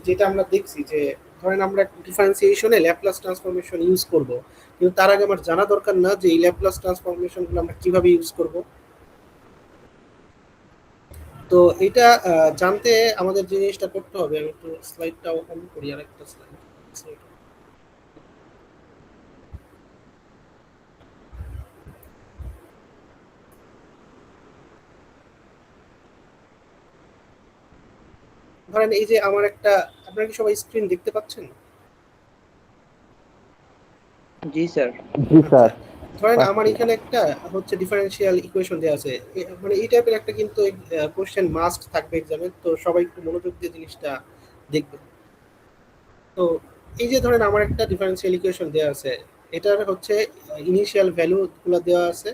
যেটা আমরা দেখছি যে ধরেন আমরা ডিফারেন্সিয়েশনে ল্যাপ্লাস ট্রান্সফরমেশন ইউজ করব, কিন্তু তার আগে আমার জানা দরকার না যে এই ল্যাপ্লাস ট্রান্সফরমেশনগুলো আমরা কিভাবে ইউজ করব। তো এটা জানতে আমাদের যে জিনিসটা করতে হবে, আমি একটু স্লাইডটা ওপেন করি, আর একটা স্লাইড। ধরেন এই যে আমার একটা, আপনারা কি সবাই স্ক্রিন দেখতে পাচ্ছেন? জি স্যার। জি স্যার। ধরেন আমার এখানে একটা হচ্ছে ডিফারেনশিয়াল ইকুয়েশন দেওয়া আছে, মানে এই টাইপের একটা কিন্তু কোশ্চেন মাস্ট থাকবে এক্সামে, তো সবাই একটু মনোযোগ দিয়ে জিনিসটা দেখবে। তো এই যে ধরেন আমার একটা ডিফারেনশিয়াল ইকুয়েশন দেওয়া আছে, এটার হচ্ছে ইনিশিয়াল ভ্যালু গুলো দেওয়া আছে।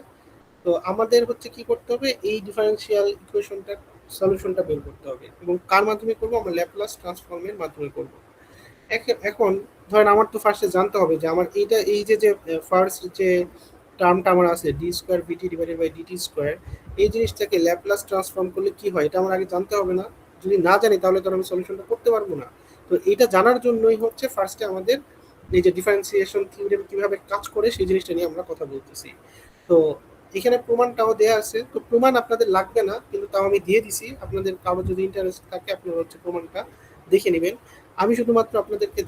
তো আমাদের হচ্ছে কি করতে হবে, এই ডিফারেনশিয়াল ইকুয়েশনটার সলিউশনটা বের করতে হবে, এবং কার মাধ্যমে করব, আমরা ল্যাপ্লাস ট্রান্সফর্মের মাধ্যমে করব। এখন ধরেন আমার তো ফার্স্টে জানতে হবে যে আমার এইটা এই যে যে ফার্স্ট যে টার্মটা আমার আছে D square VT divided by DT square, এই জিনিসটাকে ল্যাপ্লাস ট্রান্সফর্ম করলে কি হয় এটা আমার আগে জানতে হবে না? যদি না জানি তাহলে তো আমি সলিউশনটা করতে পারবো না। তো এটা জানার জন্যই হচ্ছে ফার্স্টে আমাদের এই যে ডিফারেন্সিয়েশন থিওরেম কিভাবে কাজ করে সেই জিনিসটা নিয়ে আমরা কথা বলতেছি। তো এখানে প্রমাণটাও দেওয়া আছে, তো প্রমাণ আপনাদের লাগবে না, কিন্তু তাও আমি দিয়ে দিছি, আপনাদের কারো যদি ইন্টারেস্ট থাকে আপনারা হচ্ছে প্রমাণটা দেখে নেবেন। আমি শুধুমাত্র আপনাদেরকে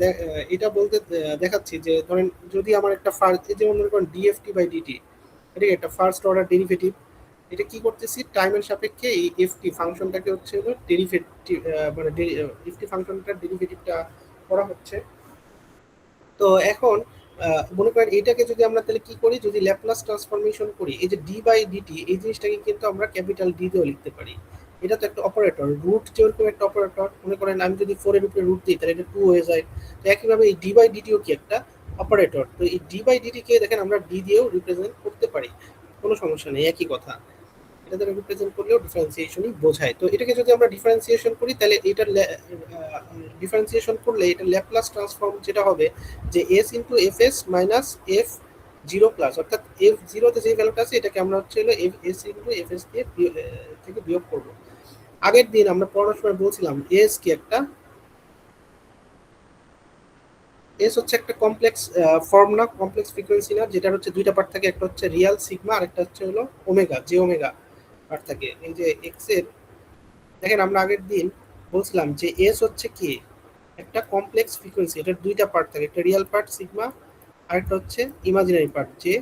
এটা বলতে দেখাচ্ছি যে ধরেন যদি আমার একটা ফার্স্ট, যেমন মনে করেন ডিএফটি বাই ডিটি, এটা একটা ফার্স্ট অর্ডার ডেরিভেটিভ, এটা কি করতেছি টাইমের সাপেক্ষে এই এফটি ফাংশনটাকে হচ্ছে হলো ডেরিভেটিভ, মানে এফটি ফাংশনটার ডেরিভেটিভটা করা হচ্ছে। তো এখন মনে করেন এটাকে যদি আমরা তাহলে কি করি, যদি ল্যাপ্লাস ট্রান্সফরমেশন করি, এই যে ডি বাই ডিটি এই জিনিসটাকে কিন্তু আমরা ক্যাপিটাল ডি দিয়েও লিখতে পারি। এটা তো একটা অপারেটর, রুট যেরকম একটা অপারেটর, মনে করেন আমি যদি 4 এর উপরে রুট দিই তাহলে এটা 2 হয়ে যায়। তো একইভাবে এই ডি বাই ডিটিও কি একটা অপারেটর, তো এই ডি বাই ডিটি কে দেখেন আমরা ডি দিয়েও রিপ্রেজেন্ট করতে পারি, কোনো সমস্যা নেই, একই কথা। এটা দ্বারা রিপ্রেজেন্ট করলেও ডিফারেন্সিয়েশনই বোঝায়। তো এটাকে যদি আমরা ডিফারেন্সিয়েশন করি তাহলে এটার ডিফারেন্সিয়েশন করলে এটা ল্যাপ্লাস ট্রান্সফর্ম যেটা হবে যে S into F S minus F zero plus, অর্থাৎ এফ জিরোতে যে ভ্যালুটা আছে এটাকে আমরা হচ্ছে হলো এস ইন্টু এফ এস দিয়ে থেকে বিয়োগ করবো। আগের দিন আমরা পড়ার সময় বলছিলাম এস কি একটা, এস হচ্ছে একটা কমপ্লেক্স ফর্ম না, কমপ্লেক্স ফ্রিকোয়েন্সি না, যেটা হচ্ছে দুইটা পার্ট থাকে, একটা হচ্ছে রিয়াল সিগমা আর একটা হচ্ছে হলো ওমেগা, যে ওমেগা পার্ট থাকে। এই যে এক্স এর, দেখেন আমরা আগের দিন বলছিলাম যে এস হচ্ছে কি একটা কমপ্লেক্স ফ্রিকোয়েন্সি, এটার দুইটা পার্ট থাকে, একটা রিয়াল পার্ট সিগমা আর একটা হচ্ছে ইমাজিনারি পার্ট যে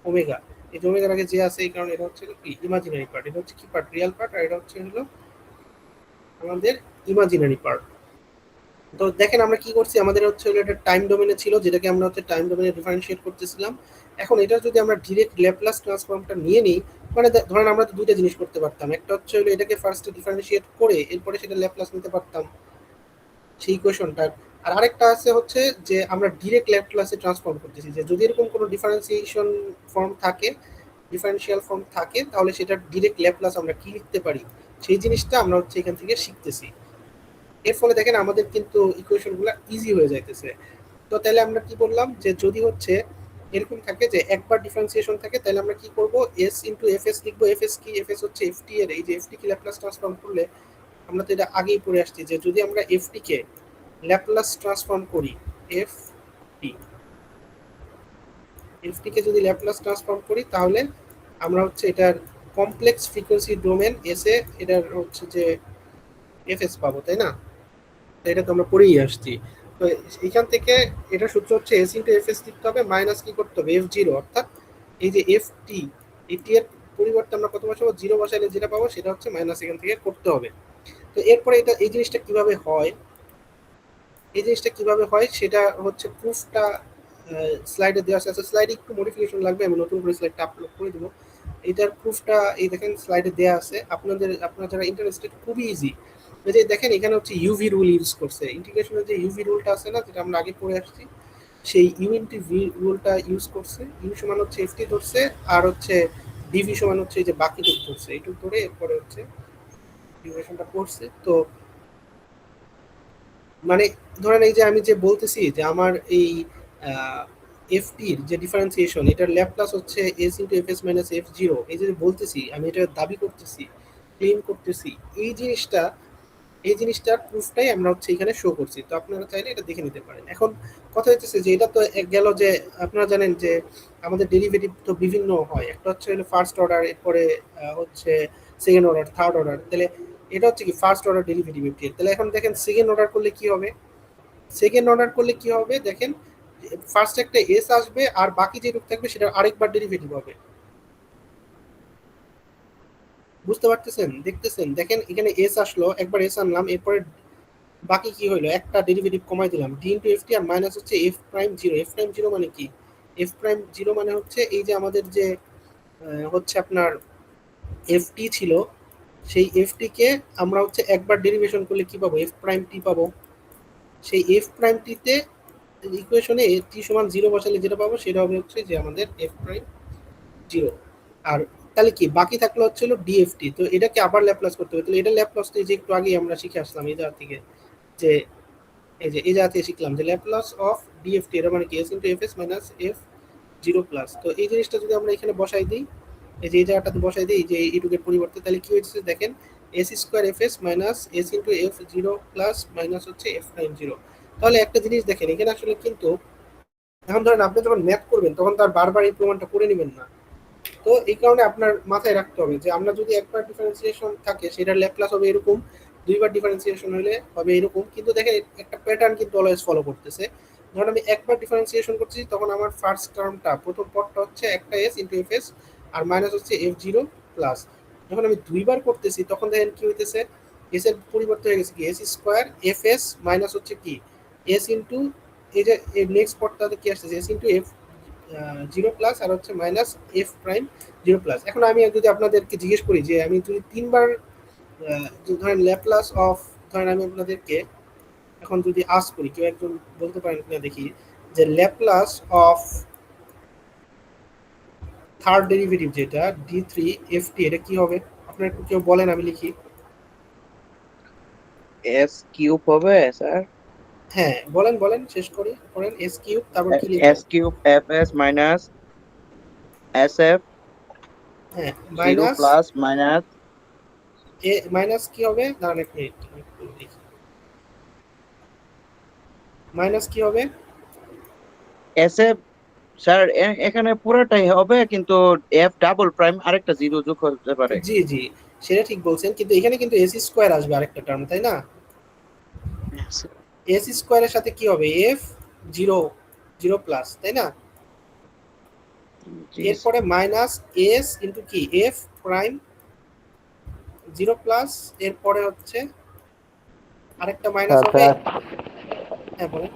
ওমেগা। এই যে ওমেগার আগে যে আছে এই কারণে এটা হচ্ছে কি ইমাজিনারি পার্ট, এটা হচ্ছে কি পার্ট, রিয়াল পার্ট, আর এটা হচ্ছে হলো আমাদের ইমাজিনারি পার্ট। তো দেখেন আমরা কি করছি, আমাদের হচ্ছে হলো এটা টাইম ডোমেনে ছিল, যেটাকে আমরা হচ্ছে টাইম ডোমেনে ডিফারেন্সিয়েট করতেছিলাম। এখন এটা যদি আমরা ডিরেক্ট ল্যাপ্লাস ট্রান্সফর্মটা নিয়ে নিই, মানে ধরেন আমরা তো দুইটা জিনিস করতে পারতাম, একটা হচ্ছে হলো এটাকে ফার্স্টে ডিফারেন্সিয়েট করে এরপরে সেটা ল্যাপ্লাস নিতে পারতাম সেই ইকুয়েশনটার। আর আরেকটা আছে হচ্ছে যে আমরা ডিরেক্ট ল্যাপ্লাসে ট্রান্সফর্ম করতেছি, যে যদি এরকম কোনো ডিফারেন্সিয়েশন ফর্ম থাকে, ডিফারেন্সিয়াল ফর্ম থাকে, তাহলে সেটা ডিরেক্ট ল্যাপ্লাস আমরা কি লিখতে পারি সেই জিনিসটা আমরা হচ্ছে এখান থেকে শিখতেছি। এর ফলে দেখেন আমাদের কিন্তু ইকুয়েশনগুলো ইজি হয়ে যাইতেছে। তো তাহলে আমরা কি বললাম যে যদি হচ্ছে এরকম থাকে যে একবার ডিফারেন্সিয়েশন থাকে, তাহলে আমরা কি করব, এস ইন্টু এফ এস লিখবো। এফ এস কি, এফ এস হচ্ছে এফ টি এর, এই যে এফ টি কে ল্যাপ্লাস ট্রান্সফর্ম করলে, আমরা তো এটা আগেই পড়ে আসছি যে যদি আমরা এফ টি কে ল্যাপ্লাস ট্রান্সফর্ম করি, এফ টি, এফ টি কে যদি ল্যাপ্লাস ট্রান্সফর্ম করি তাহলে আমরা হচ্ছে এটার complex frequency domain S A এটার হচ্ছে যে এফ এস পাবো, তাই না? এটা তো আমরা পড়েই আসছি। তো এখান থেকে এটা সূত্র হচ্ছে এস ইন্টু এফ এস লিখতে হবে, মাইনাস কি করতে হবে এফ জিরো, অর্থাৎ এই যে এফ টি, এই টি এর পরিবর্তে আমরা কত বসাবো, জিরো বসাইলে যেটা পাবো সেটা হচ্ছে মাইনাস এখান থেকে করতে হবে। তো এরপরে এটা এই জিনিসটা কিভাবে হয়, এই জিনিসটা কিভাবে হয় সেটা হচ্ছে প্রুফটা স্লাইডে দেওয়া আছে, স্লাইডে একটু মডিফিকেশন লাগবে, আমি নতুন করে স্লাইডটা আপলোড করে দেবো। এটার প্রুফটা এই দেখেন স্লাইডে দেওয়া আছে, আপনারা যারা ইন্টারেস্টেড খুবই ইজি। এই যে দেখেন এখানে হচ্ছে ইউভি রুল ইউজ করছে, ইন্টিগ্রেশনের যে ইউভি রুলটা আছে না, যেটা আমরা আগে পড়ে আসছি, সেই ইউ ইন্টু ভি রুলটা ইউজ করছে। ইউ সমান হচ্ছে এফটি ধরছে, আর হচ্ছে ডিভি সমান হচ্ছে এই যে বাকিটুক ধরছে, এইটুক ধরে এরপরে হচ্ছে ইন্টিগ্রেশনটা করছে। তো মানে ধরেন এই যে আমি যে বলতেছি যে আমার এই এফটির যে ডিফারেন্সিয়েশন, এটার ল্যাপ্লাস হচ্ছে S into F S minus F zero, এই যে বলতেছি আমি এটা দাবি করতেছি, ক্লেম করতেছি, এই জিনিসটা এই জিনিসটার প্রুফটাই আমরা হচ্ছে এখানে শো করছি। তো আপনারা চাইলে এটা দেখে নিতে পারেন। এখন কথা হচ্ছে যে এটা তো গেল যে আপনারা জানেন যে আমাদের ডেরিভেটিভ তো বিভিন্ন হয়, একটা হচ্ছে হলো ফার্স্ট অর্ডার, এরপরে হচ্ছে সেকেন্ড অর্ডার, থার্ড অর্ডার। তাহলে এটা হচ্ছে কি ফার্স্ট অর্ডার ডেরিভেটিভ এর। তাহলে এখন দেখেন সেকেন্ড অর্ডার করলে কি হবে, সেকেন্ড অর্ডার করলে কি হবে দেখেন, ফার্স্ট একটা এস আসবে আর বাকি যেটুকু থাকবে সেটা আরেকবার ডেরিভেটিভ হবে। বুঝতে পারতেছেন, দেখতেছেন, দেখেন এখানে এস আসলো, একবার এস আনলাম, এরপরে বাকি কি হইলো, একটা ডেরিভেটিভ কমাই দিলাম ডি ইনটু এফ টি, আর মাইনাস হচ্ছে F prime zero. F prime zero মানে কি, এফ প্রাইম জিরো মানে হচ্ছে এই যে আমাদের যে হচ্ছে আপনার এফ টি ছিল, সেই এফ টি কে আমরা হচ্ছে একবার ডেরিভেশন করলে কি পাবো, এফ প্রাইম টি পাবো। সেই এফ প্রাইম টিতে ইকুয়েশনে টি সমান জিরো বসালে যেটা পাবো সেটা হবে হচ্ছে যে আমাদের এফ প্রাইম জিরো। আর তাহলে কি বাকি থাকলো হচ্ছে ডিএফটি। তো এটাকে আবার ল্যাপ্লাস করতে হবে। তাহলে এটা ল্যাপ্লাস তো এই যে একটু আগে আমরা শিখে আসলাম এই জায়গা থেকে, যে এই যে এই জায়গা থেকে শিখলাম যে ল্যাপ্লাস অফ ডিএফটি, এটা মানে কি S into F S minus F zero plus. তো এই জিনিসটা যদি আমরা এখানে বসাই দিই, এই যে এই জায়গাটাতে বসাই দিই যে এইটুকের পরিবর্তে, তাহলে কি হয়েছে দেখেন, S square F S minus S into f zero plus minus হচ্ছে এফ প্রাইম জিরো। তাহলে একটা জিনিস দেখেন এখানে আসলে কিন্তু এখন ধরেন আপনি যখন ম্যাথ করবেন তখন তার বারবার এই প্রমাণটা করে নেবেন না। তো এই কারণে আপনার মাথায় রাখতে হবে যে আমরা যদি একবার ডিফারেন্সিয়েশন থাকে সেটার ল্যাপ্লাস হবে এরকম, দুইবার ডিফারেন্সিয়েশন হলে হবে এরকম। কিন্তু দেখেন একটা প্যাটার্ন কিন্তু অলওয়েজ ফলো করতেছে। ধরুন আমি একবার ডিফারেন্সিয়েশন করছি তখন আমার ফার্স্ট টার্মটা, প্রথম পদটা হচ্ছে একটা এস ইন্টু এফ এস আর মাইনাস হচ্ছে এফ জিরো প্লাস। যখন আমি দুইবার করতেছি তখন দেখেন কি হইতেছে, এস এর পরিবর্তন হয়ে গেছে কি S square F S minus হচ্ছে কি এস ইন্টু এই যে নেক্সট পদটাতে কি আসছে s into f zero plus আর হচ্ছে minus f prime zero plus. এখন আমি যদি আপনাদেরকে জিজ্ঞেস করি যে আমি যদি তিনবার ধরেন ল্যাপ্লাস অফ, ধরেন আমি আপনাদেরকে এখন যদি আস্ক করি, কেউ একজন বলতে পারেন কিনা দেখি, যে ল্যাপ্লাস অফ থার্ড ডেরিভেটিভ যেটা ডি থ্রি এফ টি, এটা কি হবে আপনার একটু কেউ বলেন, আমি লিখি। এস কিউব হবে স্যার। হ্যাঁ বলেন বলেন, শেষ করি করেন, এস কিউব তারপর কি লিখবো, S cube F S minus S F হ্যাঁ জিরো মাইনাস প্লাস মাইনাস এ মাইনাস কি হবে, দাঁড়ান এক মিনিট একটু লিখি, মাইনাস কি হবে, এস এফ। স্যার এখানে পুরোটাই হবে কিন্তু এফ ডাবল প্রাইম আরেকটা জিরো যোগ হতে পারে। জি জি সেটা ঠিক বলছেন, কিন্তু এখানে কিন্তু এস স্কোয়ার আসবে আরেকটা টার্ম, তাই না? এস স্কোয়ারের সাথে কি হবে এফ জিরো জিরো প্লাস, তাই না? জি এরপরে মাইনাস এস ইন্টু কি এফ প্রাইম জিরো প্লাস, এরপরে হচ্ছে আরেকটা মাইনাস হবে। স্যার হ্যাঁ বলেন।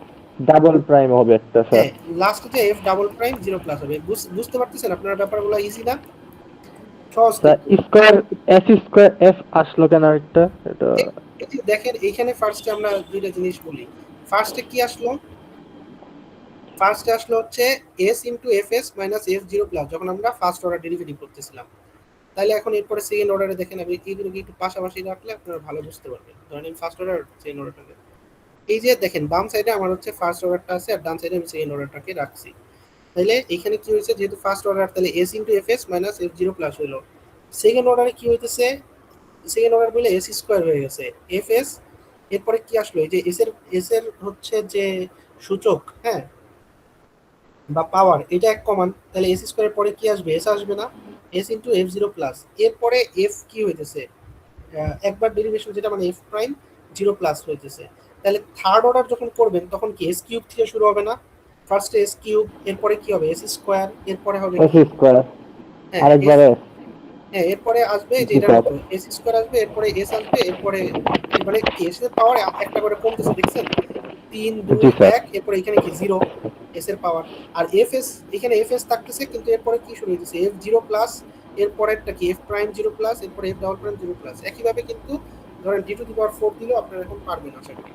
ডাবল প্রাইম হবে একটা স্যার। হ্যাঁ লাস্টে যে F double prime zero plus হবে। বুঝতে পারতেছেন আপনারা ব্যাপারগুলো ইজি না, সহজ স্যার কিন্তু। স্কয়ার এস স্কয়ার এফ আসলো কেন একটা এটা? এই যে দেখেন এইখানে ফার্স্টে আমরা দুইটা জিনিস বলি। ফার্স্টে কি আসলো, ফার্স্টে আসলো হচ্ছে S into F S minus F zero plus, যখন আমরা ফার্স্ট অর্ডার ডেরিভেটিভ করতেছিলাম। তাহলে এখন এরপরে সেকেন্ড অর্ডারে দেখেন, আমি এইগুলোকে একটু পাশাপাশি রাখলে আপনারা ভালো বুঝতে পারবেন। ধরেন আমি ফার্স্ট অর্ডার সেকেন্ড অর্ডারটাকে, এই যে দেখেন বাম সাইডে আমার হচ্ছে ফার্স্ট অর্ডারটা আছে আর ডান সাইডে আমি সেকেন্ড অর্ডারটাকে রাখছি। তাহলে এখানে কি হয়েছে, যেহেতু ফার্স্ট অর্ডার তাহলে S into F S minus F zero plus হইলো। সেকেন্ড অর্ডারে কি হইতেছে, সেকেন্ড অর্ডার বলে এস স্কোয়ার হয়ে গেছে এফ এস। এরপরে কি আসলো, এই যে এস এর হচ্ছে যে সূচক, হ্যাঁ, বা পাওয়ার, এটা এক কমান, তাহলে এস স্কোয়ারের পরে কি আসবে এস আসবে না, S into f zero plus. এরপরে এফ কি হইতেছে, একবার ডেরিভেশন যেটা মানে এফ প্রাইম জিরো প্লাস হইতেছে। তাহলে থার্ড অর্ডার যখন করবেন তখন কি এস কিউব থেকে শুরু হবে না, ফার্স্টে এস কিউব, এরপরে কি হবে এস স্কোয়ার, এরপরে হবে এস কি, স্কয়ার হ্যাঁ আরেকবার এস। হ্যাঁ এরপরে আসবে যে জি এটার স্যার। মতো এস স্কোয়ার আসবে, এরপরে এস আসবে, এরপরে মানে কি এস এর পাওয়ার একটা করে কমতেছে দেখছেন, 3 2 জি স্যার। 1, এরপরে এখানে কি 0 এস এর পাওয়ার। আর এফ এস এখানে এফ এস থাকতেছে, কিন্তু এরপরে কি শুরু হইতেছে এফ জিরো প্লাস, এরপরেরটা কি এফ প্রাইম জিরো প্লাস, এরপরে F double prime zero plus. একইভাবে কিন্তু ধরেন ডি টু দি পাওয়ার 4 দিলেও আপনারা এখন পারবেন আশা করি।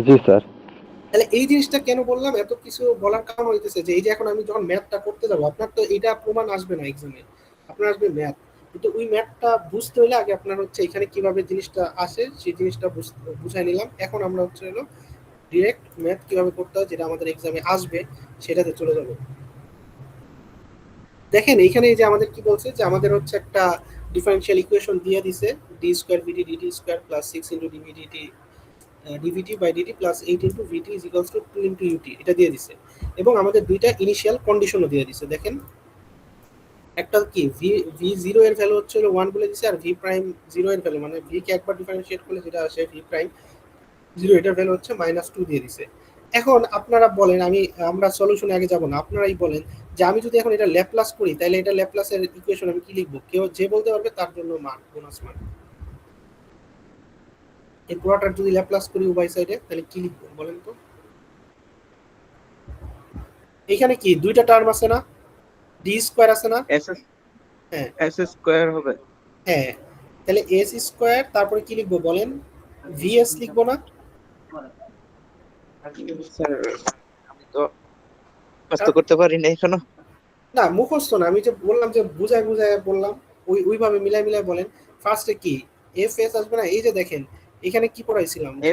জি স্যার। তাহলে এই জিনিসটা কেন বললাম, এত কিছু বলার কারণ হইতেছে যে এই যে এখন আমি যখন ম্যাথটা করতে যাবো, আপনার তো এটা প্রমাণ আসবে না এক্সামে, আপনার আসবে ম্যাথ। কিন্তু ওই ম্যাথটা বুঝতে হলে আগে আপনার হচ্ছে এখানে কিভাবে জিনিসটা আসে সেই জিনিসটা বুঝাই নিলাম। এখন আমরা হচ্ছে হলো ডিরেক্ট ম্যাথ কিভাবে করতে হয় যেটা আমাদের এক্সামে আসবে সেটাতে চলে যাবো। দেখেন এইখানে এই যে আমাদের কি বলছে যে আমাদের হচ্ছে একটা ডিফারেনশিয়াল ইকুয়েশন দিয়ে দিছে, d square v t d t square plus 6 into d v d t d v t by d t plus 8 into v t is equals to 2 into u t, এটা দিয়ে দিছে। এবং আমাদের দুইটা ইনিশিয়াল কন্ডিশনও দিয়ে দিছে। দেখেন একটা কি ভি জিরো এর ভ্যালু হচ্ছে 1 বলে দিছে, আর ভি প্রাইম জিরো এর ভ্যালু মানে ভি কে একবার ডিফারেন্সিয়েট করলে যেটা আসে ভি প্রাইম জিরো, এটার ভ্যালু হচ্ছে -2 দিয়ে দিছে। এখন আপনারা বলেন, আমরা সলিউশনে আগে যাব না, আপনারাই বলেন যে আমি যদি এখন এটা ল্যাপ্লাস করি তাহলে এটা ল্যাপ্লাসের ইকুয়েশন আমি কি লিখবো? কেউ যে বলতে পারবে তার জন্য মান, বোনাস মান। এই পুরোটার যদি ল্যাপ্লাস করি উভয় সাইডে তাহলে কি লিখবো বলেন তো? এখানে কি দুইটা টার্ম আছে না, ডি স্কোয়ার আছে না? এস হ্যাঁ এস স্কোয়ার হবে। হ্যাঁ, তাহলে এস স্কোয়ার তারপরে কি লিখবো বলেন? ভিএস লিখবো না? স্যার আমি তো মুখস্থ করতে পারি না এখনো। না মুখস্থ না, আমি যে বললাম যে বুঝায় বুঝায় বললাম, ওইভাবে মিলাই মিলাই বলেন। ফার্স্টে কি এফ এস আসবে না? এই যে দেখেন এখানে কি পড়াইছিলাম যে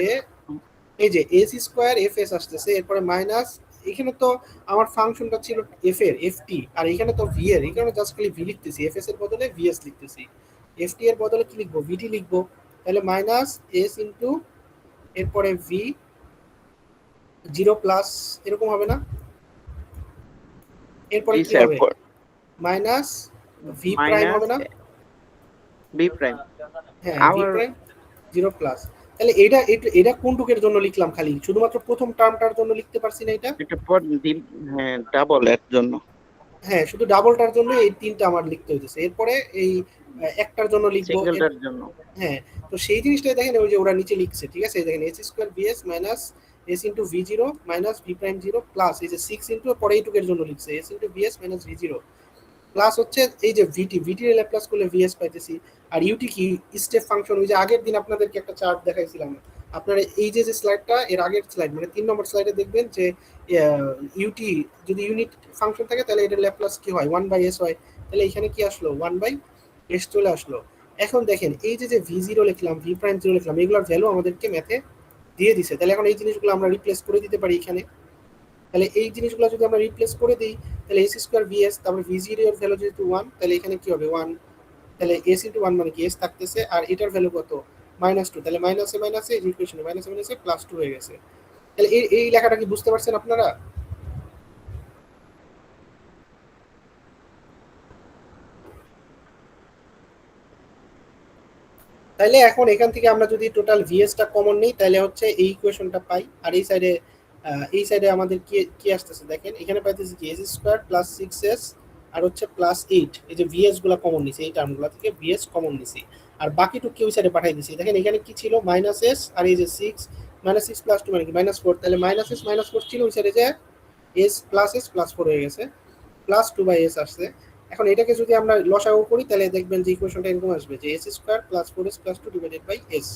এই যে এস স্কোয়ার এফ এস আসতেছে, এরপরে মাইনাস, এখানে তো আমার ফাংশনটা ছিল এফ এর এফ টি, আর এখানে তো ভি এর, এখানে জাস্ট খালি ভি লিখতেছি, এফ এস এর বদলে ভিএস লিখতেছি, এফ টি এর বদলে কি লিখবো? ভিটি লিখবো। তাহলে মাইনাস এস ইন্টু এরপরে ভি জিরো প্লাস এরকম হবে না? এরপরে কি হবে? মাইনাস ভি প্রাইম হবে না? বি প্রাইম, হ্যাঁ ভি প্রাইম জিরো প্লাস। তাহলে এটা এটা কোন টুকের জন্য লিখলাম? খালি শুধুমাত্র প্রথম টার্মটার জন্য লিখতে পারছি না এটা? এটা পর হ্যাঁ ডাবল এর জন্য। হ্যাঁ শুধু ডাবলটার জন্য এই তিনটা আমার লিখতে হইতেছে, এরপরে এই একটার জন্য লিখবো সিঙ্গেলটার জন্য। হ্যাঁ, তো সেই জিনিসটাই দেখেন ওই যে ওরা নিচে লিখছে, ঠিক আছে? দেখেন S square VS minus S into V zero minus V prime zero plus এই যে 6 ইন্টু পরে এইটুকের জন্য লিখছে S into VS minus V zero plus হচ্ছে এই যে ভিটি এর ল্যাপ্লাস করলে ভিএস পাইতেছি। আর ইউটি কি স্টেপ ফাংশন, ওই যে আগের দিন আপনাদেরকে একটা চার্ট দেখাইছিলাম, আপনারা এই যে স্লাইডটা এর আগের স্লাইড মানে 3 নম্বর স্লাইডে দেখবেন যে ইউটি যদি ইউনিট ফাংশন থাকে তাহলে এটার ল্যাপ্লাস কি হয়? 1/s হয়। তাহলে এখানে কি আসলো? 1/s চলে আসলো। এখন দেখেন এই যে ভি জিরো লিখলাম, ভি প্রাইম জিরো লিখলাম, এগুলোর ভ্যালু আমাদেরকে ম্যাথে দিয়ে দিছে। তাহলে এখন এই জিনিসগুলো আমরা রিপ্লেস করে দিতে পারি এখানে। তাহলে এই জিনিসগুলো যদি আমরা রিপ্লেস করে দিই তাহলে এস স্কোয়ার ভিএস তারপরে ভি জিরো এর ভ্যালু যেহেতু 1, তাহলে এখানে কি হবে? 1, তাহলে এস ইন্টু 1 মানে কি এস থাকতেছে, আর এটার ভ্যালু কত? -2, তাহলে মাইনাসে মাইনাসে এই ইকুয়েশনে মাইনাসে মাইনাসে +2 হয়ে গেছে। তাহলে এই লেখাটা কি বুঝতে পারছেন আপনারা? তাইলে এখন এখান থেকে আমরা যদি টোটাল ভিএসটা কমন নেই তাহলে হচ্ছে এই ইকুয়েশনটা পাই। আর এই সাইডে আমাদের কি কি আসতেছে দেখেন, এখানে পাইতেছি কি এস স্কোয়ার প্লাস 6s আর হচ্ছে +8, এই যে ভিএস গুলা কমন নিছি, এই টার্মগুলো থেকে ভিএস কমন নিছি, আর বাকিটুকু কি ওই সাইডে পাঠাই দিছি। দেখেন এখানে কি ছিল? -s আর এই যে 6 -6 + 2 মানে কি -4, তাহলে -s -4 ছিল, ওই সাইডে যে s + 4 হয়ে গেছে, +2/s আসছে। এখন এটাকে যদি আমরা লসাগু করি তাহলে দেখবেন যে ইকুয়েশনটা এরকম আসবে যে s square plus 4s plus 2 divided by s।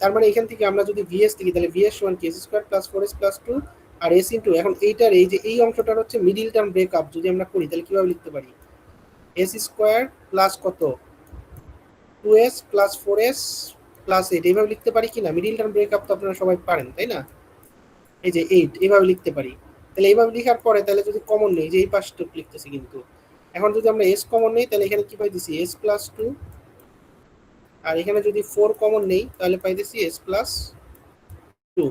তার মানে এখান থেকে আমরা যদি vs লিখি তাহলে vs সমান কি s square plus 4s plus 2 আর s ইনটু, এখন এইটার এই যে এই অংশটার হচ্ছে মিডল টার্ম ব্রেকআপ যদি আমরা করি তাহলে কিভাবে লিখতে পারি? s স্কয়ার প্লাস কত 2s প্লাস 4s প্লাস 8 এইভাবে লিখতে পারি কিনা? মিডল টার্ম ব্রেকআপ তো আপনারা সবাই পারেন তাই না? এই যে 8 এইভাবে লিখতে পারি। তাহলে এইভাবে লেখার পরে তাহলে যদি কমন নেই, যে এই পাশটুকু লিখতেছি, কিন্তু এখন যদি আমরা s কমন নেই তাহলে এখানে কি পাইতেছি? s প্লাস 2, আর এখানে যদি 4 কমন নেই তাহলে পাইতেছি s প্লাস 2।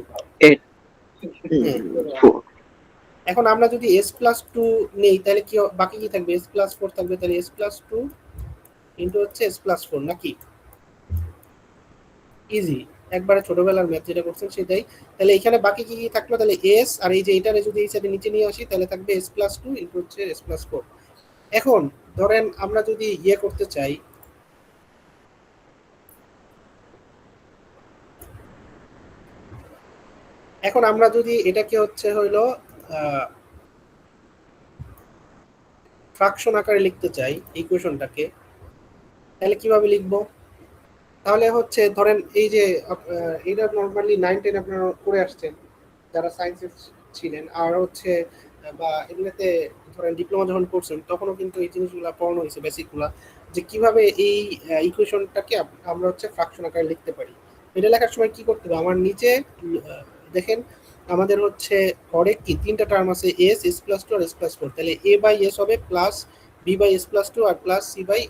এখন আমরা যদি s প্লাস 2 নেই তাহলে কি বাকি কি থাকবে? s প্লাস 4 থাকবে, তাহলে s প্লাস 2 ইনটু হচ্ছে s প্লাস 4 নাকি? ইজি, একবারে ছোটবেলার ম্যাথ যেটা করছেন সেটাই। তাহলে এখানে বাকি কি কি থাকলো? তাহলে s আর এই যে এটারে যদি এই সাইডে নিচে নিয়ে আসি তাহলে থাকবে s প্লাস 2 ইনটু হচ্ছে s প্লাস 4। এখন ধরেন আমরা যদি ইয়ে করতে চাই, এখন আমরা যদি এটাকে হচ্ছে হইলো ফ্র্যাকশন আকারে লিখতে চাই ইকুয়েশনটাকে, তাহলে কিভাবে লিখবো? তাহলে হচ্ছে ধরেন এই যে এটা নরমালি 9 10 আপনারা করে আসছেন যারা সায়েন্সে ছিলেন, আর হচ্ছে বা এমনিতে ধরেন ডিপ্লোমা যখন করছেন তখনও কিন্তু এই জিনিসগুলো পড়ানো হয়েছে বেসিকগুলো, যে কিভাবে এই ইকুয়েশনটাকে আমরা হচ্ছে ফ্র্যাকশন আকারে লিখতে পারি। এটা লেখার সময় কি করতে হবে? আমার নিচে দেখেন আমাদের হচ্ছে হরে কি তিনটা টার্ম আছে, s s প্লাস 2 আর s প্লাস 4, তাহলে a বাই s হবে plus b by s plus 2 আর plus c by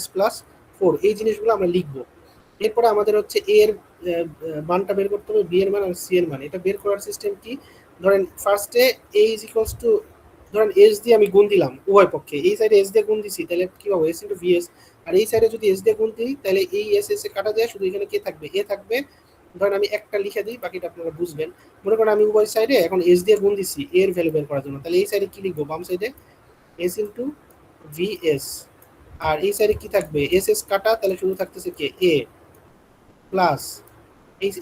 s plus 4, এই জিনিসগুলো আমরা লিখবো। এরপরে আমাদের হচ্ছে এ এর মানটা বের করতে হবে, বি এর মান আর সি এর মান। এটা বের করার সিস্টেম কি, ধরেন ফার্স্টে এ ইজ ইকুয়ালস টু, ধরেন এস দিয়ে আমি গুণ দিলাম উভয় পক্ষে, এই সাইডে এস দিয়ে গুণ দিছি তাহলে কি হবে এস ইন্টু ভিএস, আর এই সাইডে যদি এস দিয়ে গুণ দিই তাহলে এই এস এস এ কাটা যায়, শুধু এখানে কে থাকবে, এ থাকবে। ধরেন আমি একটা লিখে দিই, বাকিটা আপনারা বুঝবেন। মনে করেন আমি উভয় সাইডে এখন এস দিয়ে গুণ দিছি এর ভ্যালু বের করার জন্য, তাহলে এই সাইডে কি লিখবো, বাম সাইডে এস ইন্টু ভিএস, আর এই সাইডে কি থাকবে এস এস কাটা, তাহলে শুধু থাকতেছে কে এ প্লাস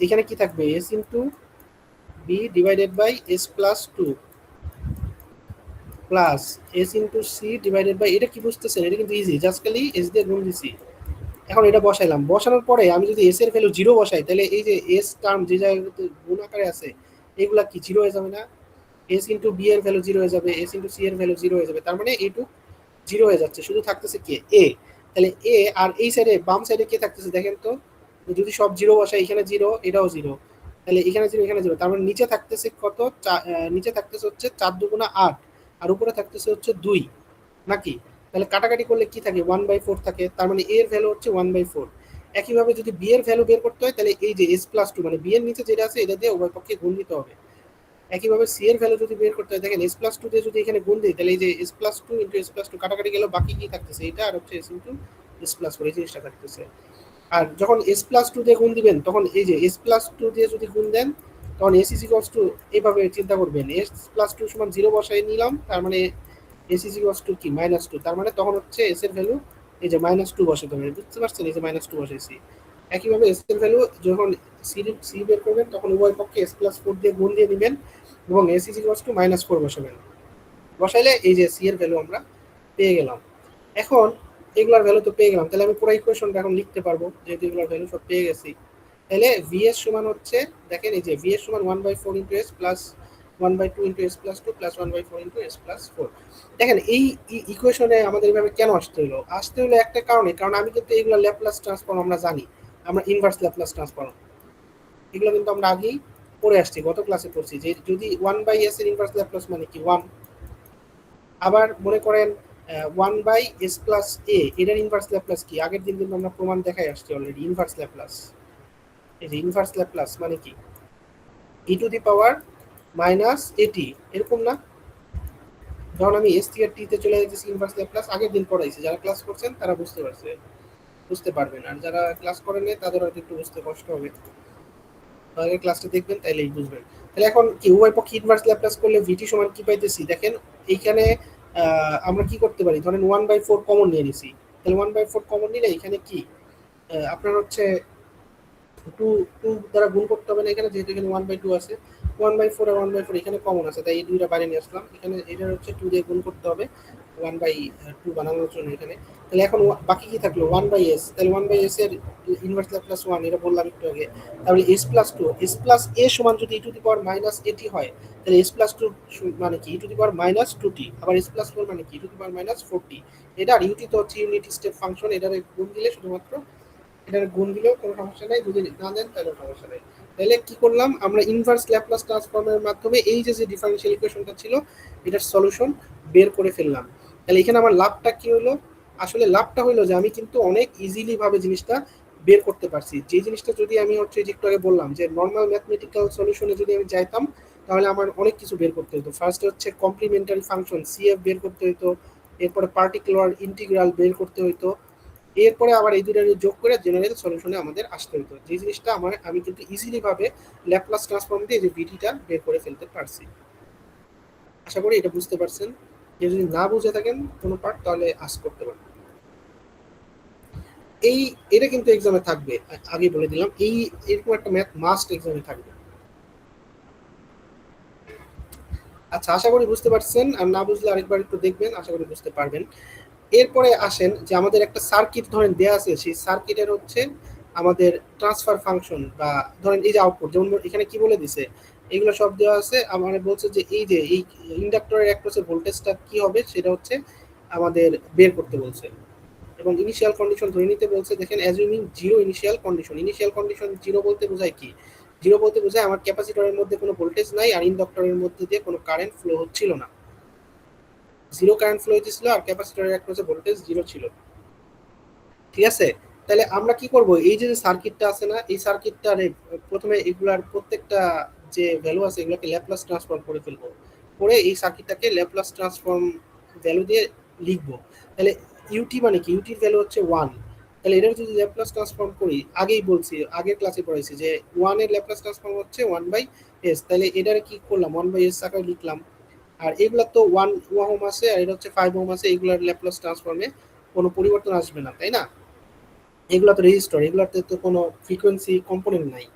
এখানে কি থাকবে S into B divided by S plus two plus S into C divided by, এটা কি বুঝতেছেন, এটা কিন্তু ইজি, জাস্ট খালি এস দিয়ে গুণ দিছি। এখন এটা বসাইলাম, বসানোর পরে আমি যদি এস এর ভ্যালু জিরো বসাই তাহলে এই যে এস টার্ম যে জায়গাতে গুণ আকারে আছে এগুলা কি জিরো হয়ে যাবে না, এস ইন্টু বি এর ভ্যালু জিরো হয়ে যাবে, এস ইন্টু সি এর ভ্যালু জিরো হয়ে যাবে, তার মানে এইটুক জিরো হয়ে যাচ্ছে, শুধু থাকতেছে কে এ। তাহলে এ আর এই সাইডে বাম সাইডে কে থাকতেছে দেখেন তো, যদি সব জিরো বসাই, এখানে জিরো এটাও জিরো, তাহলে এখানে জিরো এখানে জিরো, তার মানে নিচে থাকতেছে কত, নিচে থাকতেছে হচ্ছে 4 দুগুণা 8, আর উপরে থাকতেছে হচ্ছে 2 নাকি, তাহলে কাটাকাটি করলে কি থাকে 1/4 থাকে, তার মানে এর ভ্যালু হচ্ছে 1/4। একইভাবে যদি বি এর ভ্যালু বের করতে হয় তাহলে এই যে এস প্লাস টু মানে বি এর নিচে যেটা আছে এটা দিয়ে উভয় পক্ষে গুণ দিতে হবে। একইভাবে সি এর ভ্যালু যদি বের করতে হয়, দেখেন এস প্লাস টু দিয়ে যদি এখানে গুণ দিই তাহলে এই যে S plus two into S plus two কাটাকাটি গেল, বাকি কি থাকতেছে এটা আর হচ্ছে S into S plus four, এই জিনিসটা থাকতেছে। আর যখন এস প্লাস টু দিয়ে গুণ দিবেন তখন এই যে এস প্লাস টু দিয়ে যদি গুণ দেন তখন এস ইজ ইকুয়ালস টু, এইভাবে চিন্তা করবেন এস প্লাস টু সমান জিরো বসাই নিলাম, তার মানে এস ইজ ইকুয়ালস টু কি -2, তার মানে তখন হচ্ছে এস এর ভ্যালু এই যে -2 বসাতে হবে, বুঝতে পারছেন, এই যে -2 বসাইছি। একইভাবে এস এর ভ্যালু যখন সি বের করবেন তখন উভয় পক্ষে এস প্লাস ফোর দিয়ে গুণ দিয়ে দিবেন এবং এস ইজ ইকুয়ালস টু -4 বসাবেন, বসাইলে এই যে সি এর ভ্যালু আমরা পেয়ে গেলাম। এখন এগুলার ভ্যালু তো পেয়ে গেলাম, তাহলে আমি পুরো ইকুয়েশনটা এখন লিখতে পারবো, যেহেতু এগুলার ভ্যালু সব পেয়ে গেছি। তাহলে ভিএস সমান হচ্ছে, দেখেন এই যে ভিএস সমান 1/4 into S plus 1/2 into S plus two plus 1/4 into S plus four. দেখেন এই ইকুয়েশনে আমাদের এভাবে কেন আসতে হলো একটা কারণে, কারণ আমি কিন্তু এগুলো ল্যাপ্লাস ট্রান্সফর্ম আমরা জানি, আমরা ইনভার্স ল্যাপ্লাস ট্রান্সফর্ম এগুলো কিন্তু আমরা আগেই পড়ে আসছি, গত ক্লাসে পড়ছি যে যদি 1/s এর ইনভার্স ল্যাপ্লাস মানে কি 1, আবার মনে করেন 1/s প্লাস এ এটার ইনভার্স ল্যাপ্লাস কি, আগের দিন কিন্তু আমরা প্রমাণ দেখাই আসছি অলরেডি, ইনভার্স ল্যাপ্লাস, এই যে ইনভার্স ল্যাপ্লাস মানে কি ই টু দি পাওয়ার মাইনাস এটি, এরকম না, যখন আমি এস থেকে টি তে চলে যাচ্ছি ইনভার্স ল্যাপ্লাস আগের দিন পড়াইছি, যারা ক্লাস করছেন তারা বুঝতে পারবেন, আর যারা ক্লাস করেন নাই তাদের হয়তো একটু বুঝতে কষ্ট হবে, তাহলে ক্লাসটা দেখবেন তাইলেই বুঝবেন। তাহলে এখন কি উভয় পক্ষে ইনভার্স ল্যাপ্লাস করলে ভিটি সমান কি পাইতেছি, দেখেন এইখানে আমরা কি করতে পারি, ধরেন 1/4 কমন নিয়ে নিছি, তাহলে 1/4 কমন নিলে এখানে কি আপনার হচ্ছে টু দ্বারা গুণ করতে হবে না এখানে, যেহেতু এখানে 1/2 আছে, 1/4 আর 1/4 এখানে কমন আছে, তাই এই দুইটা বাইরে নিয়ে আসলাম, এখানে এটা হচ্ছে 2 দিয়ে গুণ করতে হবে 1/2 বানানোর জন্য এখানে। তাহলে এখন বাকি কি থাকলো 1/s, তাহলে 1/s এর ইনভার্স ল্যাপ্লাস 1, এটা বললাম একটু আগে। তাহলে s plus two, s plus a সমান যদি e to the power minus at হয় তাহলে s প্লাস টু মানে কি e to the power minus 2t, আবার s প্লাস ফোর মানে কি e to the power minus 4t। এটা আর ইউটি তো হচ্ছে ইউনিট স্টেপ ফাংশন, এটার গুণ দিলে শুধুমাত্র, এটার গুণ দিলেও কোনো সমস্যা নাই, যদি না দেন তাহলেও সমস্যা নাই। তাহলে কি করলাম আমরা ইনভার্স ল্যাপ্লাস ট্রান্সফর্মের মাধ্যমে এই যে ডিফারেনশিয়াল ইকুয়েশনটা ছিল এটার সলিউশন বের করে ফেললাম। তাহলে এখানে আমার লাভটা কি হলো, আসলে লাভটা হলো যে আমি কিন্তু অনেক ইজিলি ভাবে জিনিসটা বের করতে পারছি, যে জিনিসটা যদি আমি হচ্ছে একটু আগে বললাম যে নর্মাল ম্যাথমেটিক্যাল সলিউশনে যদি আমি যাইতাম তাহলে আমার অনেক কিছু বের করতে হতো। ফার্স্ট হচ্ছে কমপ্লিমেন্টারি ফাংশন সিএফ বের করতে হতো, এরপরে পার্টিকুলার ইন্টিগ্রাল বের করতে হতো, এরপরে আবার এই দুটো যোগ করে জেনারেল সলিউশনে আমাদের আসতে হতো, যে জিনিসটা আমি কিন্তু ইজিলি ভাবে ল্যাপ্লাস ট্রান্সফর্ম দিয়ে যে ভিডিটা বের করে ফেলতে পারছি। আশা করি এটা বুঝতে পারছেন, যে যদি না বুঝে থাকেন কোনো পার্ট তাহলে আস্ক করতে পারেন। এটা কিন্তু এক্সামে থাকবে, আগে বলে দিলাম, এরকম একটা ম্যাথ মাস্ট এক্সামে থাকবে। আচ্ছা, আশা করি বুঝতে পারছেন, আর না বুঝলে আরেকবার একটু দেখবেন, আশা করি বুঝতে পারবেন। এরপরে আসেন যে আমাদের একটা সার্কিট ধরেন দেয়া আছে, সেই সার্কিটের হচ্ছে আমাদের ট্রান্সফার ফাংশন বা ধরেন এই যে আউটপুট, যেমন এখানে কি বলে দিছে এগুলো সব দেওয়া আছে, আমার বলছে যে এই যে এই ইন্ডাক্টরের অ্যাক্রসে ভোল্টেজটা কি হবে সেটা হচ্ছে আমাদের বের করতে বলছে, এবং ইনিশিয়াল কন্ডিশন ধরে নিতে বলছে। দেখেন assuming zero initial condition zero বলতে বোঝায় কি, জিরো বলতে বোঝায় আমার ক্যাপাসিটরের মধ্যে কোনো ভোল্টেজ নাই আর ইন্ডাক্টরের মধ্যে দিয়ে কোনো কারেন্ট ফ্লো হচ্ছিল না, জিরো কারেন্ট ফ্লো হইতেছিল আর ক্যাপাসিটরের অ্যাক্রসে ভোল্টেজ জিরো ছিল, ঠিক আছে। তাহলে আমরা কি করব, এই যে সার্কিটটা আছে না, এই সার্কিটটার প্রথমে এগুলার প্রত্যেকটা যে ভ্যালু আছে এগুলোকে ল্যাপ্লাস ট্রান্সফর্ম করে ফেলবো, করে এই সার্কিটটাকে ল্যাপ্লাস ট্রান্সফর্ম ভ্যালু দিয়ে লিখবো। তাহলে ইউটি মানে কি, ইউটির ভ্যালু হচ্ছে 1। তাহলে এটার যদি ল্যাপ্লাস ট্রান্সফর্ম করি, আগেই বলছি, আগের ক্লাসে পড়াইছি যে 1 এর ল্যাপ্লাস ট্রান্সফর্ম হচ্ছে 1/s। তাহলে এটারে কি করলাম, 1/s আকারে লিখলাম। আর এগুলা তো 1 ওহম আছে আর এটা হচ্ছে 5 ওহম আছে, এগুলার ল্যাপ্লাস ট্রান্সফর্মে কোনো পরিবর্তন আসবে না, তাই না? এগুলা তো রেজিস্টার, এগুলাতে তো কোনো ফ্রিকোয়েন্সি কম্পোনেন্ট নাই।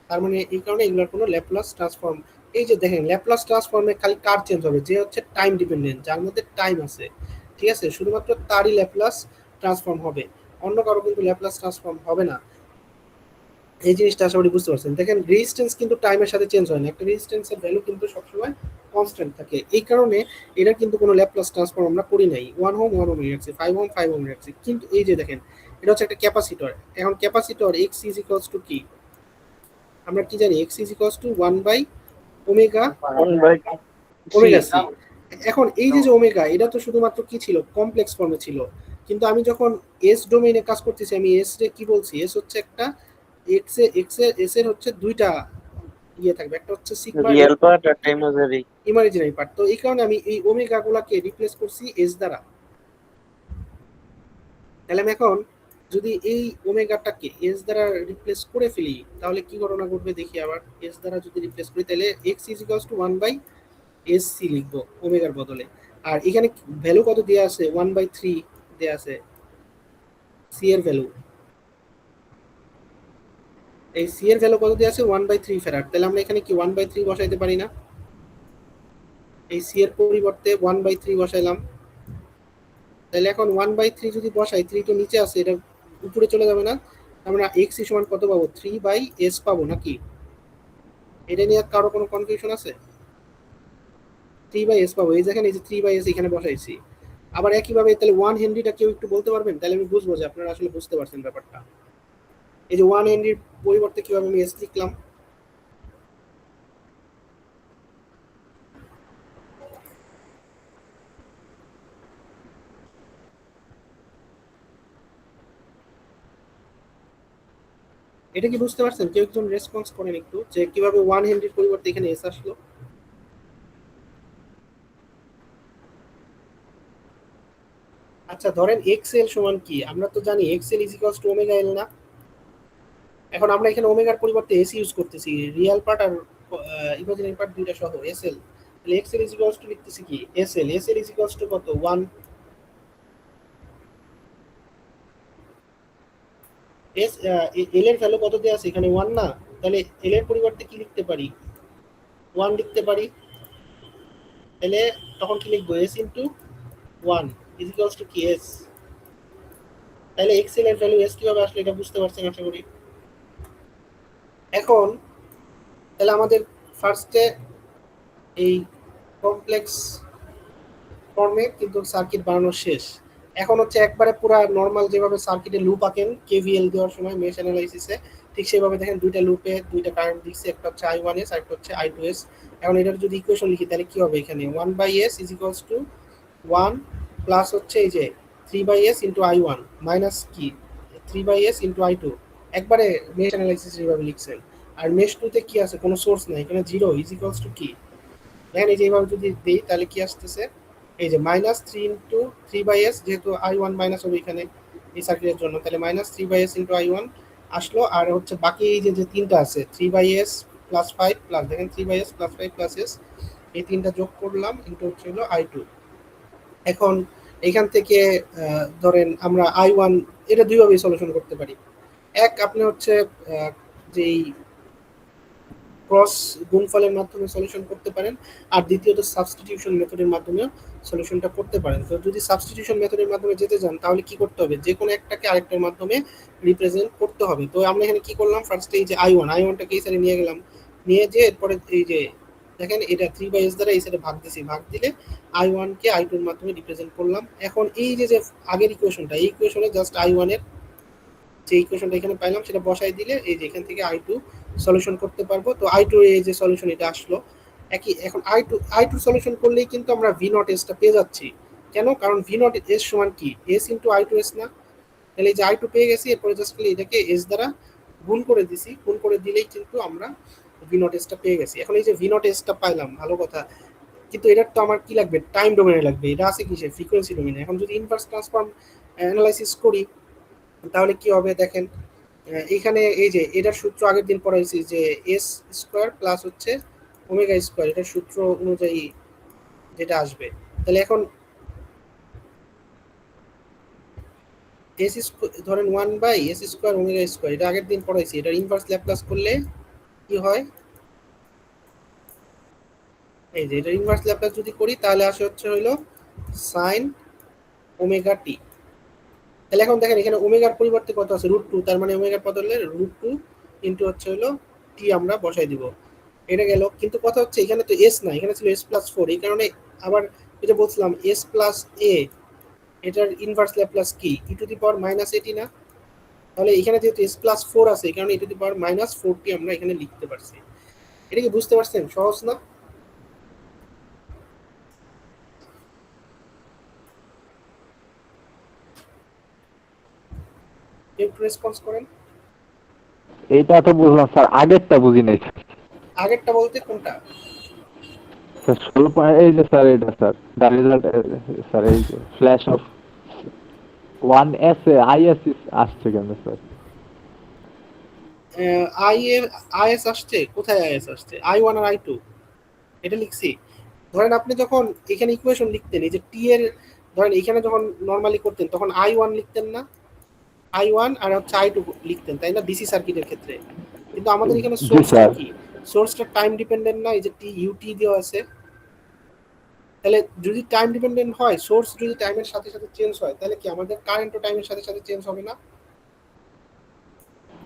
তার মানে এই কারণে এগুলার কোনো ল্যাপ্লাস ট্রান্সফর্ম, এই যে দেখেন ল্যাপ্লাস ট্রান্সফর্মে খালি কার চেঞ্জ হবে, যে হচ্ছে টাইম ডিপেন্ডেন্ট, যার মধ্যে টাইম আছে, ঠিক আছে, শুধুমাত্র তারই ল্যাপ্লাস ট্রান্সফর্ম হবে, অন্য কারো কিন্তু ল্যাপ্লাস ট্রান্সফর্ম হবে না। এই জিনিসটা আশা করি বুঝতে পারছেন। দেখেন রেজিস্ট্যান্স কিন্তু টাইমের সাথে চেঞ্জ হয় না, একটা রেজিস্ট্যান্সের ভ্যালু কিন্তু সবসময় কনস্ট্যান্ট থাকে। এই কারণে এটা কিন্তু কোনো ল্যাপ্লাস ট্রান্সফর্ম আমরা করি নাই, 1 ওহম রাখছি, 5 ওহম রাখছি। কিন্তু এই যে দেখেন এটা হচ্ছে একটা ক্যাপাসিটর। এখন capacitor x is equals to কি, আমরা কি জানি, এক্স ইজ ইকুয়ালস টু 1/ওমেগা ওমেগা সি। এখন এই যে ওমেগা, এটা তো শুধুমাত্র কি ছিল, কমপ্লেক্স ফর্মে ছিল। কিন্তু আমি যখন এস ডোমেইনে কাজ করতেছি, আমি এস রে কি বলছি, এস হচ্ছে একটা এস এর হচ্ছে দুইটা ইয়ে থাকবে, একটা হচ্ছে সিগমা রিয়েল পার্ট আর ইমাজিনারি। Imaginary part. তো এই কারণে আমি এই ওমেগা গুলাকে রিপ্লেস করছি এস দ্বারা। তাহলে আমি এখন যদি এই ওমেগাটাকে এস দ্বারা রিপ্লেস করে ফেলি, তাহলে কি ঘটনা ঘটবে দেখি। আবার এস দ্বারা যদি রিপ্লেস করি, তাহলে x is equals two 1/sc লিখবো ওমেগার বদলে। আর এখানে ভ্যালু কত দেওয়া আছে, 1/3 দেওয়া আছে সি এর ভ্যালু। এই সি এর ভ্যালু কত দেওয়া আছে, 1/3 ফ্যারাড। তাহলে আমরা এখানে কি 1/3 বসাইতে পারি না, এই সি এর পরিবর্তে 1/3 বসাইলাম। তাহলে এখন 1/3 যদি বসাই, 3 তো নিচে আছে, এটা উপরে চলে যাবে না, আমরা এক্স সমান কত পাবো, 3/s পাবো নাকি? এটা নিয়ে কারো কোনো কনফিউশন আছে? 3/s পাবো, এই দেখেন এই যে 3/s এখানে বসাইছি। আবার একইভাবে তাহলে 1 হেনরিটা কেউ একটু বলতে পারবেন, তাহলে আমি বুঝবো যে আপনারা আসলে বুঝতে পারছেন ব্যাপারটা। এই যে 1 হেনরির পরিবর্তে কিভাবে আমি এস লিখলাম, এটা কি বুঝতে পারছেন? কেউ একজন রেসপন্স করেন একটু, যে কিভাবে 1 হেনরির পরিবর্তে এখানে এস আসলো। আচ্ছা ধরেন এক্সএল সমান কি, আমরা তো জানি XL is equals two omega এল না। এখন আমরা এখানে ওমেগার পরিবর্তে এস ইউজ করতেছি, রিয়েল পার্ট আর ইমাজিনারি পার্ট দুইটা সহ এসএল। তাহলে এক্সএল ইজ ইকুয়ালস টু লিখতেছি কি, এসএল ইজ ইকুয়ালস টু কত, 1। এস এল এর ভ্যালু কত দেওয়া আছে এখানে, 1 না? তাহলে এল এর পরিবর্তে কি লিখতে পারি, 1 লিখতে পারি। তাহলে তখন কি লিখবো, S into 1 is equals to কি, এস। তাহলে এক্সএল এর ভ্যালু এস কিভাবে আসলে এটা বুঝতে পারছেন আশা করি। এখন তাহলে আমাদের ফার্স্টে এই কমপ্লেক্স ফর্মে কিন্তু সার্কিট বানানো শেষ। এখন হচ্ছে একবারে পুরো নরমাল যেভাবে সার্কিটে লুপ আঁকেন কেভিএল দেওয়ার সময় মেশ অ্যানালাইসিসে, ঠিক সেভাবে দেখেন দুইটা লুপে দুইটা কারেন্ট দিচ্ছে, একটা হচ্ছে I1s আর একটা হচ্ছে I2s। এখন এটার যদি ইকুয়েশন লিখি তাহলে কি হবে, এখানে 1/s is equals two 1 plus হচ্ছে এই যে 3/s ইন্টু I1 মাইনাস কি 3/s ইন্টু I2। একবারে মেশ অ্যানালাইসিস যেভাবে লিখছেন। আর মেশ 2 তে কি আছে, কোনো সোর্স নাই, এখানে 0 ইজ ইকুয়ালস টু কি, দেখেন এই যে এইভাবে যদি দিই তাহলে কি আসতেছে, এই যে -3 ইন্টু 3/s, যেহেতু I1 মাইনাস হবে এখানে এই সার্কিটের জন্য, তাহলে -3/s ইন্টু I1 আসলো। আর হচ্ছে বাকি এই যে যে তিনটা আছে 3/s প্লাস 5 প্লাস, দেখেন 3/s প্লাস 5 প্লাস s, এই তিনটা যোগ করলাম ইন্টু হচ্ছে হলো I2। এখন এখান থেকে ধরেন আমরা I1 এটা দুইভাবে সলিউশন করতে পারি। এক, আপনি হচ্ছে যেই ক্রস গুণফলের মাধ্যমে সলিউশন করতে পারেন, আর দ্বিতীয়ত সাবস্টিটিউশন মেথডের মাধ্যমে সলিউশনটা করতে পারেন। তো যদি সাবস্টিটিউশন মেথডের মাধ্যমে যেতে চান তাহলে কি করতে হবে, যে কোনো একটাকে আরেকটার মাধ্যমে রিপ্রেজেন্ট করতে হবে। তো আমরা এখানে কি করলাম, ফার্স্টে এই যে I1টাকে এই সাইডে নিয়ে গেলাম, নিয়ে যে এরপরে এই যে দেখেন এটা 3/s দ্বারা এই সাইডে ভাগ দিছি, ভাগ দিলে I1 কে I2 এর মাধ্যমে রিপ্রেজেন্ট করলাম। এখন এই যে যে আগের ইকুয়েশনটা, এই ইকুয়েশনে জাস্ট I1 এর যে ইকুয়েশনটা এখানে পাইলাম সেটা বসাই দিলে এই যে এখান থেকে I2 সলিউশন করতে পারবো। তো I2 এই যে সলিউশন এটা আসলো একই। এখন I2 সলিউশন করলেই কিন্তু আমরা V0s টা পেয়ে যাচ্ছি। কেন? কারণ V0s সমান কি, s ইনটু I2s না। তাহলে এই যে আই টু পেয়ে গেছি, এরপরে জাস্ট খালি এটাকে এস দ্বারা গুণ করে দিছি, গুণ করে দিলেই কিন্তু আমরা ভি নট এসটা পেয়ে গেছি। এখন এই যে ভি নট এসটা পাইলাম, ভালো কথা, কিন্তু এটার তো আমার কি লাগবে, টাইম ডোমেনে লাগবে। এটা আছে কিসে, ফ্রিকোয়েন্সি ডোমেনে। এখন যদি ইনভার্স ট্রান্সফর্ম অ্যানালাইসিস করি তাহলে কি হবে দেখেন, এইখানে এই যে এটার সূত্র আগের দিন পড়াইছি যে এস স্কোয়ার প্লাস হচ্ছে ওমেগা স্কোয়ার, এটার সূত্র অনুযায়ী যেটা আসবে। তাহলে এখন এস ধরেন 1/s স্কোয়ার ওমেগা স্কোয়ার, এটা আগের দিন পড়াইছি। এটার ইনভার্স ল্যাপ্লাস করলে কি হয়, এই যে এটা ইনভার্স ল্যাপ্লাস যদি করি তাহলে আসে হচ্ছে হইলো সাইন ওমেগা টি। তাহলে এখন দেখেন এখানে ওমেগার পরিবর্তে কত আছে, √2, তার মানে ওমেগার বদলে √2 ইনটু হচ্ছে হলো টি আমরা বসাই দিব। এটা গেল, কিন্তু কথা হচ্ছে এখানে তো এস না, এখানে ছিল s+4, এই কারণে আবার এটা বলছিলাম s+a, এটার ইনভার্স ল্যাপ্লাস কি, e⁻−at না? তাহলে এখানে যেহেতু s+4 আছে, এই কারণে e⁻−4t আমরা এখানে লিখতে পারছি। এটা কি বুঝতে পারছেন? সহজ না? একটু রেসপন্স করেন। এইটা তো বুঝলাম স্যার, আগেরটা বুঝি নাই আগেরটা বলতে কোনটা? স্যার। 16 এই যে স্যার, এটা স্যার দ্য রেজাল্ট স্যার, এই যে ফ্ল্যাশ অফ 1s আইএস আসছে কেন স্যার? আইএস আসছে কোথায়, আইএস আসছে i1 আর i2, এটা লিখছি। ধরেন আপনি যখন এখানে ইকুয়েশন লিখতেন, এই যে টি এর, ধরেন এখানে যখন নরমালি করতেন তখন i1 লিখতেন না, i1 আর হচ্ছে i2 লিখতেন, তাই না, ডিসি সার্কিটের ক্ষেত্রে। কিন্তু আমাদের এখানে জি সোর্সটা স্যার। কি, সোর্সটা টাইম ডিপেন্ডেন্ট না, এই যে টি ইউটি দেওয়া আছে। তাহলে যদি টাইম ডিপেন্ডেন্ট হয়, সোর্স যদি টাইমের সাথে সাথে চেঞ্জ হয়, তাহলে কি আমাদের কারেন্টও টাইমের সাথে সাথে চেঞ্জ হবে না?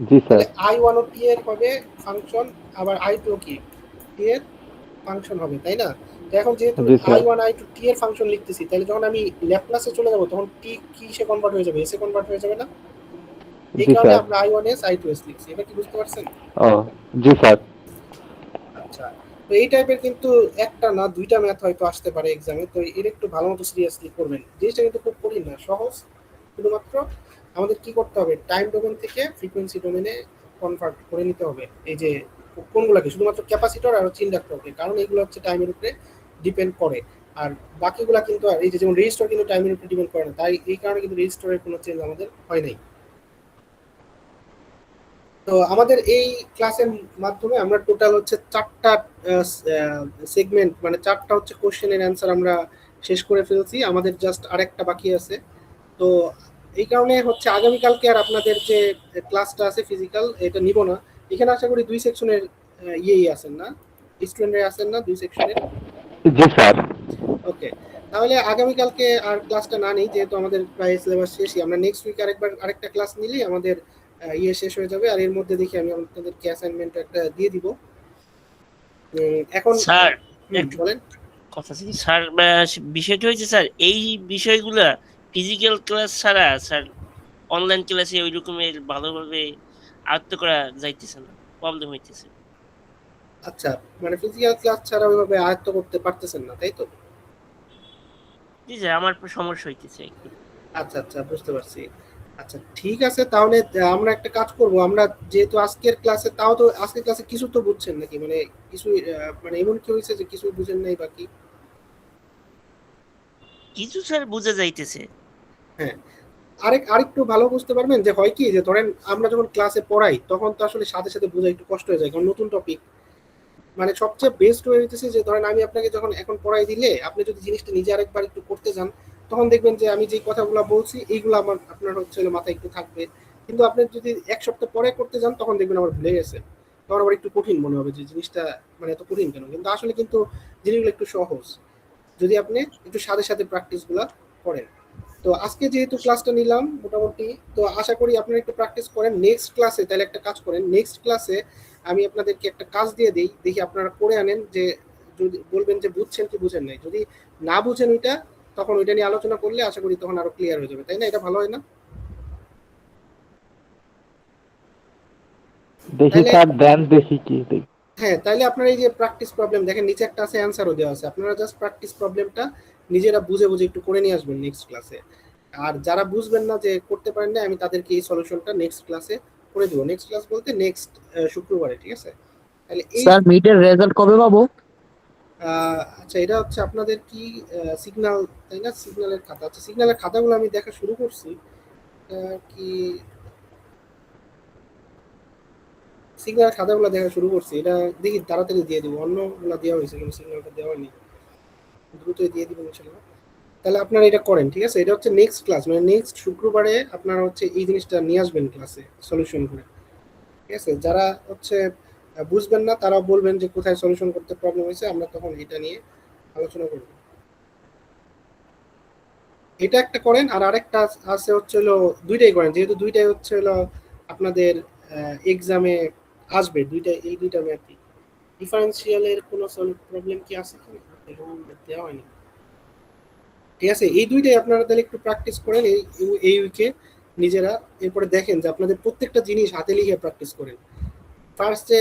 জি স্যার। তাহলে i1 ও টি এর হবে ফাংশন, আবার i2 ও কি টি এর ফাংশন হবে, তাই না? তো এখন যেহেতু জি স্যার। i1 i2 টি এর ফাংশন লিখতেছি, তাহলে যখন আমি ল্যাপ্লাসে চলে যাব তখন টি কিসে কনভার্ট হয়ে যাবে, এসে কনভার্ট হয়ে যাবে না? এই জি কারণে স্যার। আমরা i1s i2s লিখছি। এটা কি বুঝতে পারছেন? ও জি স্যার। আচ্ছা, তো এই টাইপের কিন্তু একটা না দুইটা ম্যাথ হয়তো আসতে পারে এক্সামে, তো এর একটু ভালো মতো সিরিয়াসলি করবেন। জিনিসটা কিন্তু খুব কঠিন না, সহজ। শুধুমাত্র আমাদের কি করতে হবে, টাইম ডোমেন থেকে ফ্রিকোয়েন্সি ডোমেনে কনভার্ট করে নিতে হবে। এই যে কোনগুলোকে, শুধুমাত্র ক্যাপাসিটর আর হচ্ছে ইন্ডাক্টরকে, কারণ এগুলো হচ্ছে টাইমের উপরে ডিপেন্ড করে। আর বাকিগুলা কিন্তু, আর এই যে যেমন রেজিস্টার কিন্তু টাইমের উপরে ডিপেন্ড করে না, তাই এই কারণে কিন্তু রেজিস্টারের কোনো চেঞ্জ আমাদের হয় নাই। তো আমাদের এই ক্লাসের মাধ্যমে আমরা টোটাল হচ্ছে 4টা সেগমেন্ট, মানে 4টা হচ্ছে কোশ্চেনের অ্যান্সার আমরা শেষ করে ফেলছি। আমাদের জাস্ট আরেকটা বাকি আছে। তো এই কারণে হচ্ছে আগামীকালকে আর আপনাদের যে ক্লাসটা আছে ফিজিক্যাল, এটা নিব না। এখানে আশা করি 2 সেকশনের ইয়েই আছেন না, স্টুডেন্টরা আছেন না 2 সেকশনের? জি স্যার। ওকে, তাহলে আগামীকালকে আর ক্লাসটা না নেই, যেহেতু আমাদের প্রায় সিলেবাস শেষই। আমরা নেক্সট উইক আরেকটা ক্লাস নিলেই আমাদের ইয়ে শেষ হয়ে যাবে। আর এর মধ্যে দেখি আমি আপনাদেরকে অ্যাসাইনমেন্ট একটা দিয়ে দিব। এখন স্যার একটু বলেন। কথা ছিল স্যার, বিষয়টা হয়েছে স্যার, এই বিষয়গুলা ফিজিক্যাল ক্লাস ছাড়া স্যার অনলাইন ক্লাসে ওই রকমের ভালোভাবে আয়ত্ত করা যাইতেছে না, প্রবলেম হইতেছে। আচ্ছা, মানে ফিজিক্যাল ক্লাস ছাড়া ওইভাবে আয়ত্ত করতে পারতেছেন না, তাই তো? জি স্যার, আমার সমস্যা হইতেছে একটু। আচ্ছা আচ্ছা, বুঝতে পারছি। আচ্ছা ঠিক আছে, তাহলে আমরা একটা কাজ করব। আমরা যেহেতু আজকের ক্লাসে, তাও তো আজকের ক্লাসে কিছু তো বুঝছেন নাকি, মানে কিছু, মানে এমন কি হয়েছে যে কিছু বুঝেন নাই বাকি? কিছু স্যার বোঝা যাইতেছে। হ্যাঁ, আরেকটু ভালো বুঝতে পারবেন যে হয় কি, যে ধরেন আমরা যখন ক্লাসে পড়াই তখন তো আসলে সাথে সাথে বোঝা একটু কষ্ট হয়ে যায়, কারণ নতুন টপিক। মানে সবচেয়ে বেস্ট হয়ে হইতেছে যে ধরেন আমি আপনাকে যখন এখন পড়াই দিলে, আপনি যদি জিনিসটা নিজে আরেকবার একটু করতে যান, তখন দেখবেন যে আমি যে কথাগুলো বলছি এইগুলো আপনার হচ্ছে মাথায় একটু থাকবে। কিন্তু আপনি যদি 1 সপ্তাহ পরে করতে যান, তখন দেখবেন আমার ভুলে গেছে, তখন আবার একটু কঠিন মনে হবে যে জিনিসটা মানে এত কঠিন কেন। কিন্তু আসলে কিন্তু জিনিসগুলো একটু সহজ, যদি আপনি একটু সাথে সাথে প্র্যাকটিসগুলো করেন। তো আজকে যেহেতু ক্লাসটা নিলাম মোটামুটি, তো আশা করি আপনারা একটু প্র্যাকটিস করেন। নেক্সট ক্লাসে তাহলে একটা কাজ করেন, নেক্সট ক্লাসে আমি আপনাদেরকে একটা কাজ দিয়ে দিই, দেখি আপনারা করে আনেন, যে যদি বলবেন যে বুঝছেন কি বুঝেন নাই। যদি না বুঝেন ওইটা, তখন ওইটা নিয়ে আলোচনা করলে আশা করি তখন আরো ক্লিয়ার হয়ে যাবে, তাই না? এটা ভালো হয় না? দেখি তাহলে স্যার, দেন দেখি কি দেখি। হ্যাঁ, তাহলে আপনারা এই যে প্র্যাকটিস প্রবলেম দেখেন, নিচে একটা আছে, অ্যান্সারও দেওয়া আছে, আপনারা জাস্ট প্র্যাকটিস প্রবলেমটা নিজেরা বুঝে বুঝে একটু করে নিয়ে আসবেন নেক্সট ক্লাসে। আর যারা বুঝবেন না যে করতে পারেন না, আমি তাদেরকে এই সলিউশনটা নেক্সট ক্লাসে করে দিব। নেক্সট ক্লাস বলতে নেক্সট শুক্রবারে, ঠিক আছে? তাহলে এই স্যার মিটের রেজাল্ট কবে পাবো? আচ্ছা, এটা হচ্ছে আপনাদের কি সিগন্যাল, তাই না? সিগন্যালের খাতা, আচ্ছা সিগন্যালের খাতাগুলো আমি দেখা শুরু করছি। কি সিগন্যালের খাতাগুলো দেখা শুরু করছি, এটা দেখি তাড়াতাড়ি দিয়ে দিব। অন্যগুলো দেওয়া হয়েছে কিন্তু সিগন্যালটা দেওয়া হয়নি, দ্রুতই দিয়ে দিব ইনশাল্লাহ। তাহলে আপনারা এটা করেন, ঠিক আছে? এটা হচ্ছে নেক্সট ক্লাস, মানে নেক্সট শুক্রবারে আপনারা হচ্ছে এই জিনিসটা নিয়ে আসবেন ক্লাসে সলিউশন করে, ঠিক আছে? যারা হচ্ছে বুঝবেন না তারা বলবেন যে কোথায় সলিউশন করতে প্রবলেম হয়েছে, আমরা তখন এটা নিয়ে আলোচনা করব। এটা একটা করেন, আর আরেকটা আছে হচ্ছে হলো দুইটাই করেন, যেহেতু দুইটাই হচ্ছে হলো আপনাদের এক্সামে আসবে, দুইটাই এই দুইটা ম্যাথই। ডিফারেন্সিয়ালের কোনো প্রবলেম কি আছে কি? এরকম দেওয়া হয়নি, ঠিক আছে? এই দুইটাই আপনারা তাহলে একটু প্র্যাকটিস করেন এই উইকে নিজেরা। এরপরে দেখেন যে আপনাদের প্রত্যেকটা জিনিস হাতে লিখে প্র্যাকটিস করেন। ফার্স্টে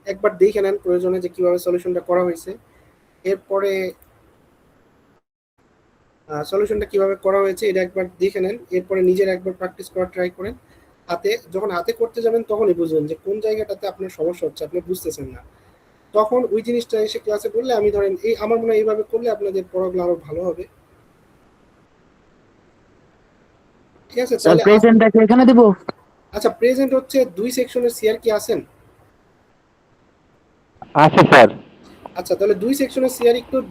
একবার দেখে নেন প্রয়োজনে যে কিভাবে সলিউশনটা করা হয়েছে, এরপরে সলিউশনটা কিভাবে করা হয়েছে এটা একবার দেখে নেন, এরপরে নিজের একবার প্র্যাকটিস করার ট্রাই করেন। যখন হাতে করতে যাবেন তখনই বুঝবেন যে কোন জায়গাটাতে আপনার সমস্যা হচ্ছে, আপনি বুঝতেছেন না। তখন ওই জিনিসটা এসে ক্লাসে বললে, আমি ধরেন এই আমার মনে হয় এইভাবে করলে আপনাদের পড়াগুলো আরো ভালো হবে, ঠিক আছে? স্যার তাহলে প্রেজেন্টটা কি এখানে দিব? আচ্ছা, প্রেজেন্ট হচ্ছে 2 সেকশনের সিআর কি আছেন? আচ্ছা স্যার। আচ্ছা, তাহলে 2 সেকশনের সিআর একটু